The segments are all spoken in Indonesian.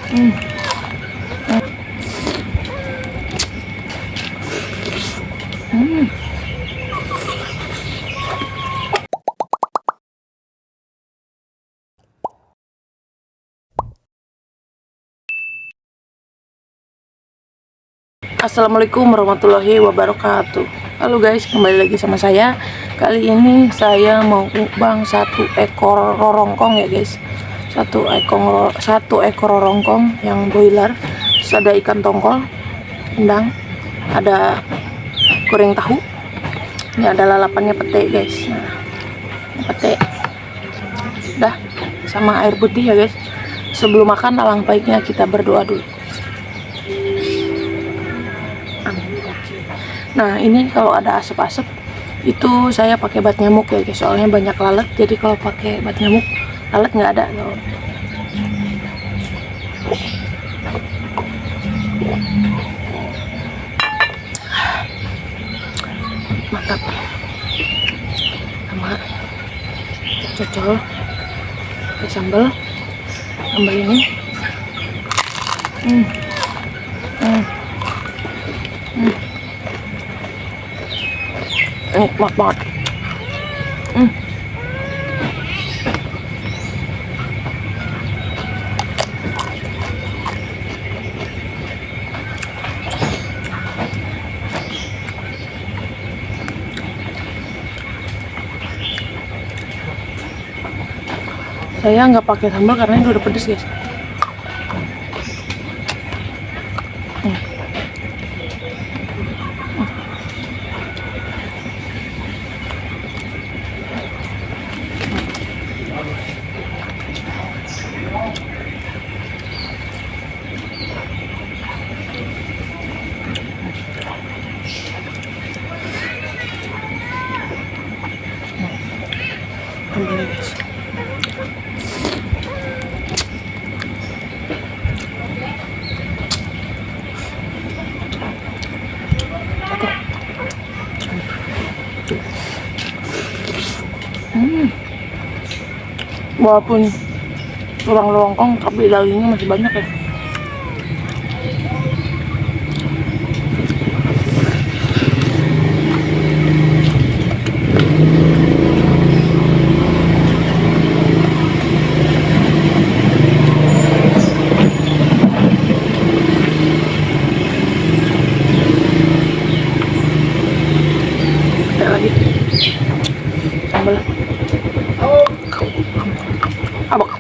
Hmm. Hmm. Assalamualaikum warahmatullahi wabarakatuh. Halo guys, kembali lagi sama saya. Kali ini saya mau mukbang satu ekor rorongkong ya guys. Satu ekor rorongkong yang broiler. Terus ada ikan tongkol, rendang, ada goreng tahu. Ini ada lalapannya pete guys. Nah, pete. Dah, sama air putih ya guys. Sebelum makan alangkah baiknya kita berdoa dulu. Nah ini kalau ada asap-asap itu saya pakai bat nyamuk ya guys, soalnya banyak lalat, jadi kalau pakai bat nyamuk lalat nggak ada. Mantap, sama cocol pakai sambal ini. Nikmat banget. Saya nggak pakai sambal karena ini udah pedes guys. Kembali guys. Walaupun kurang longkong tapi dagingnya masih banyak ya. Ada lagi sambal abak.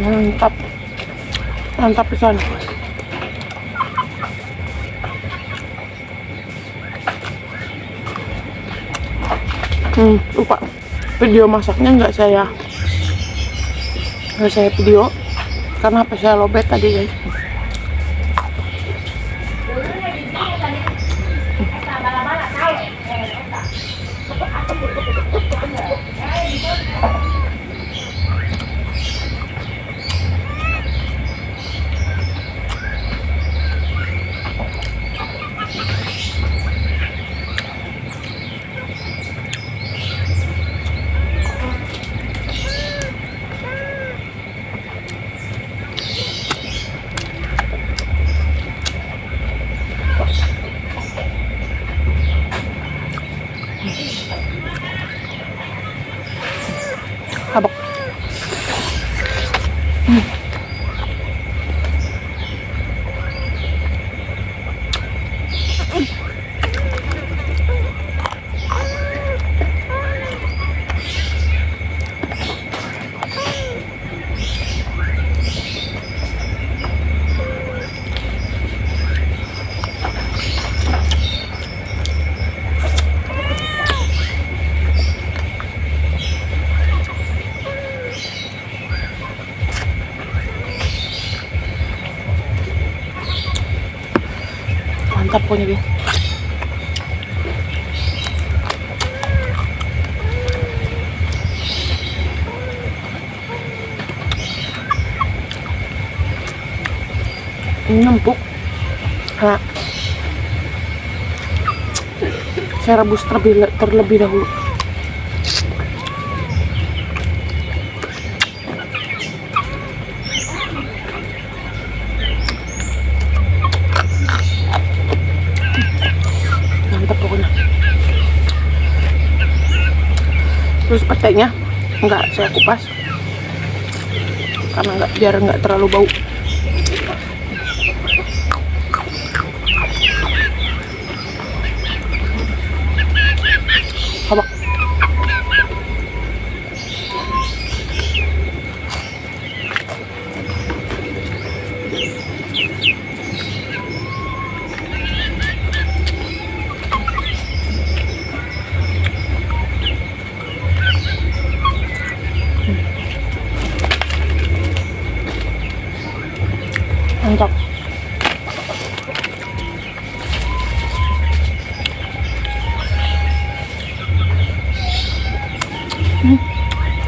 Mantap, mantap pisan. Lupa video masaknya nggak saya video karena apa, saya lobet tadi guys. Mantap pokoknya guys. Ini empuk. Nah, saya rebus terlebih dahulu. Mantap pokoknya. Terus petenya enggak saya kupas karena biar enggak terlalu bau. Habak. Mantap.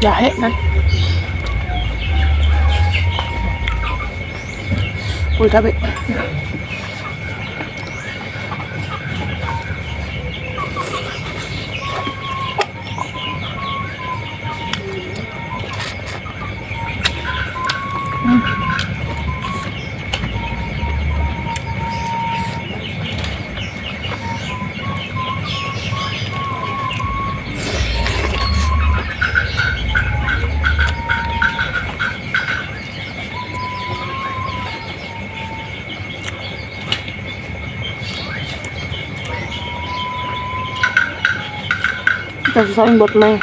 Jahe kan. Kulit cabai. Kita sisain buat Mei.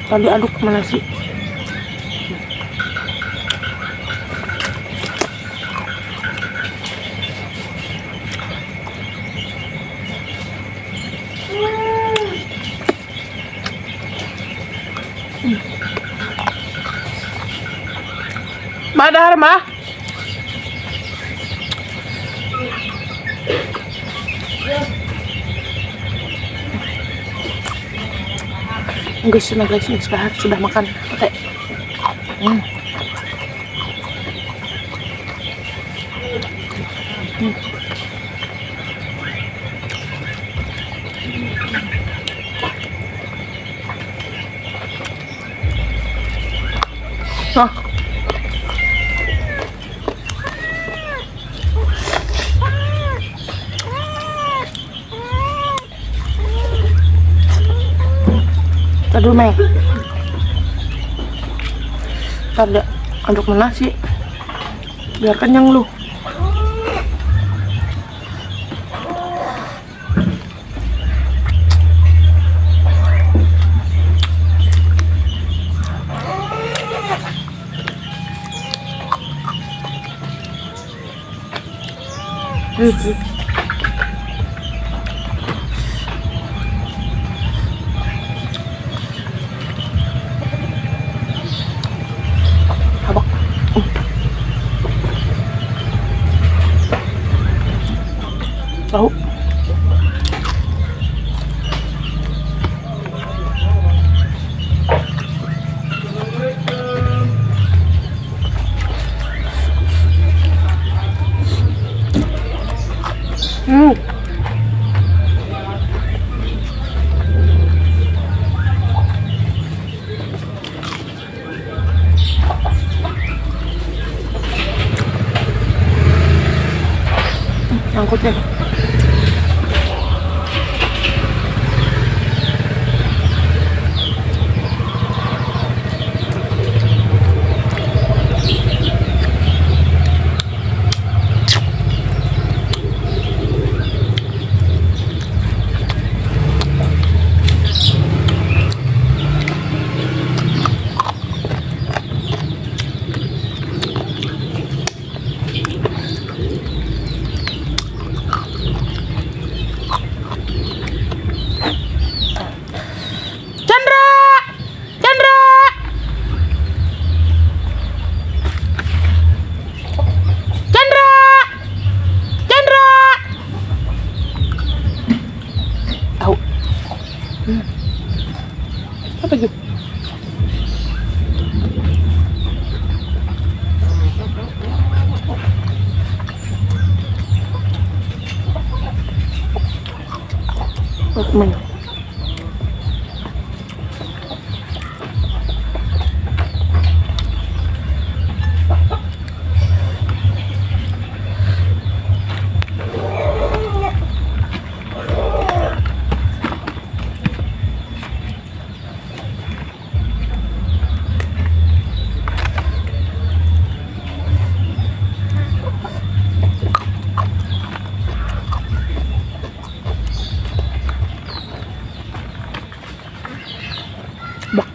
Tadi aduk sama nasi. Badar mah. Guys, ini sudah makan. Oke. Nah. Aduh Mei, ntar deh aduk nasi biar kenyang lu. Tahu. Angkutnya. Temen. Bak.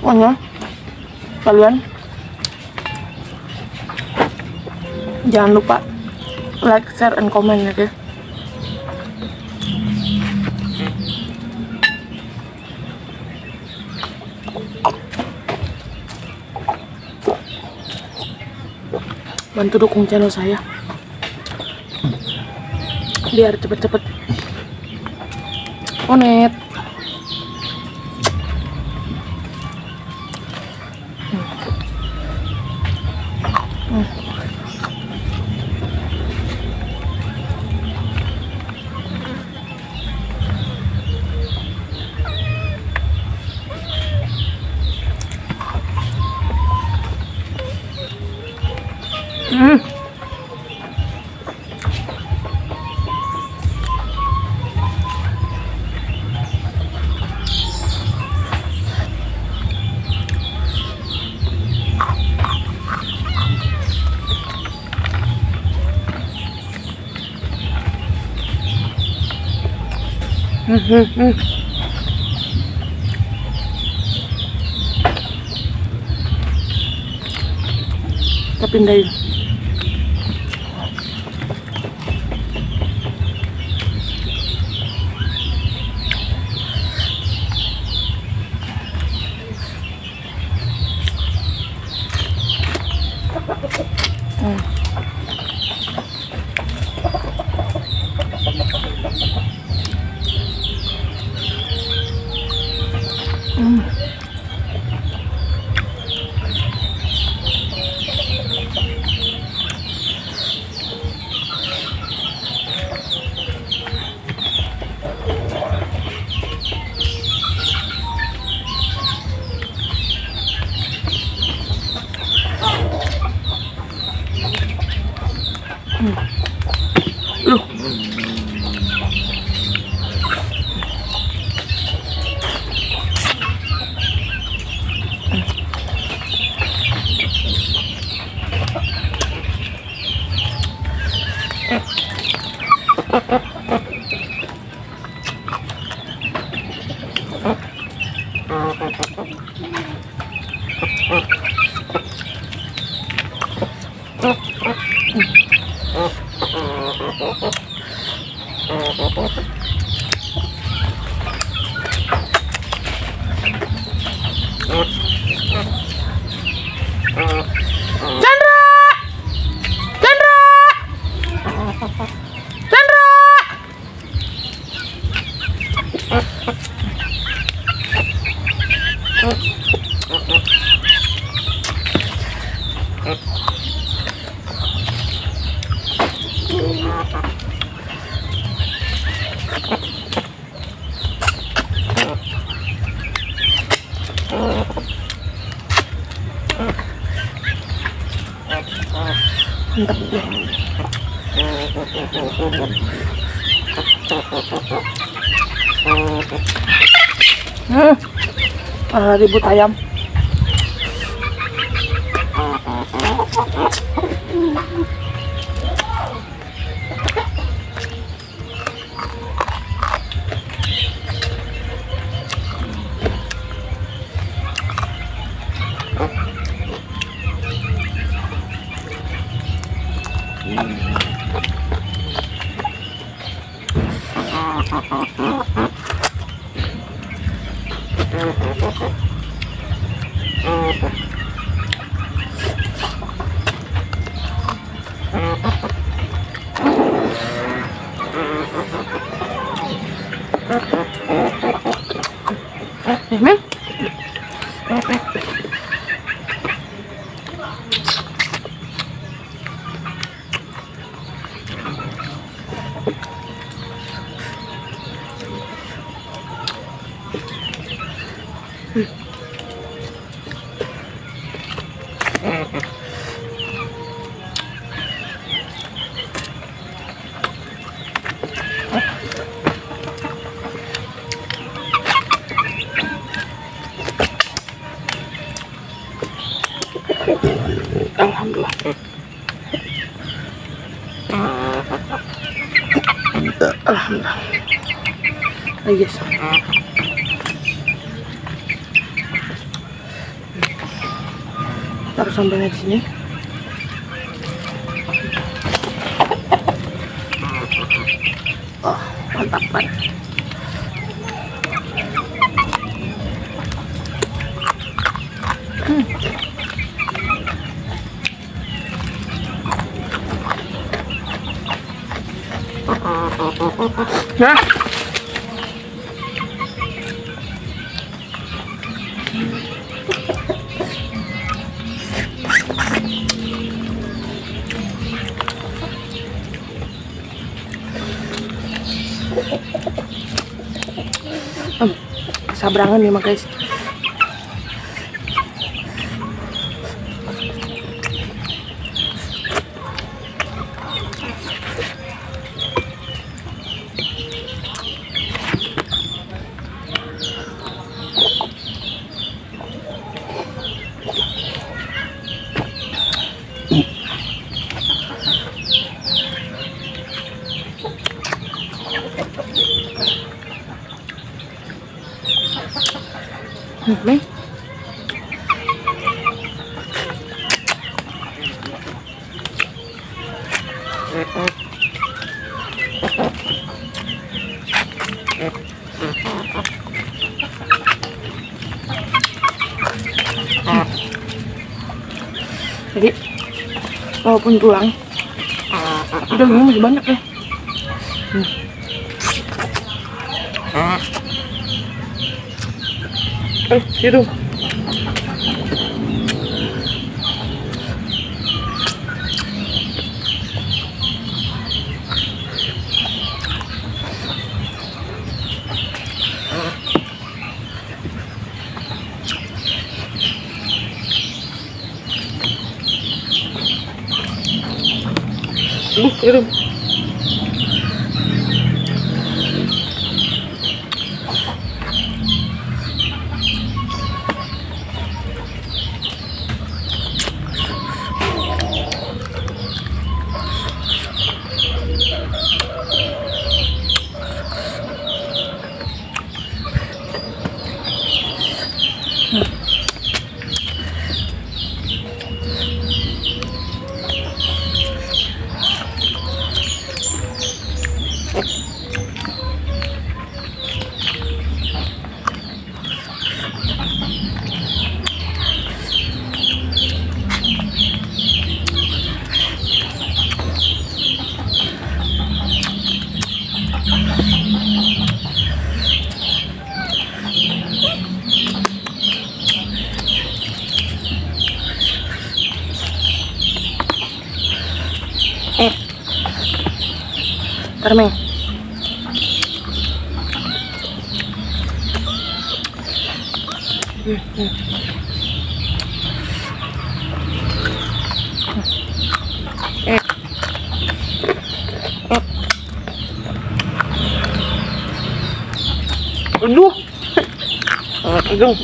Pokoknya kalian jangan lupa like, share, and comment ya guys. Bantu dukung channel saya biar cepet-cepet connect. Kita pindahin. Loh. Chandra! Chandra! Chandra! Mantap ya. Ribut ayam. Men. Alhamdulillah. Alhamdulillah. Lagi guys. Taruh sambalnya di sini. Oh, mantap banget. Nah. Sabrangan nih guys. Nih. Jadi walaupun tulang dagingnya masih banyak ya. Gitu. Gitu. Termeng. Aduh. Aduh.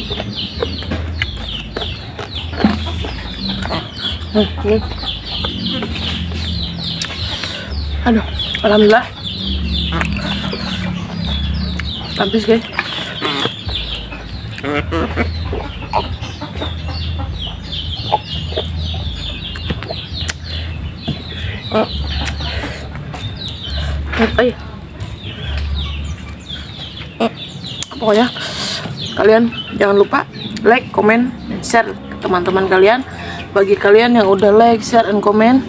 Aduh, alhamdulillah. Habis guys. Pokoknya kalian jangan lupa like, komen, dan share ke teman-teman kalian. Bagi kalian yang udah like, share, dan komen,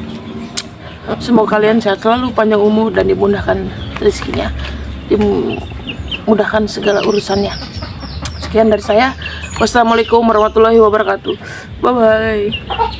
semoga kalian sehat selalu, panjang umur, dan dimudahkan rezekinya, dimudahkan segala urusannya. Sekian dari saya. Wassalamualaikum warahmatullahi wabarakatuh. Bye bye.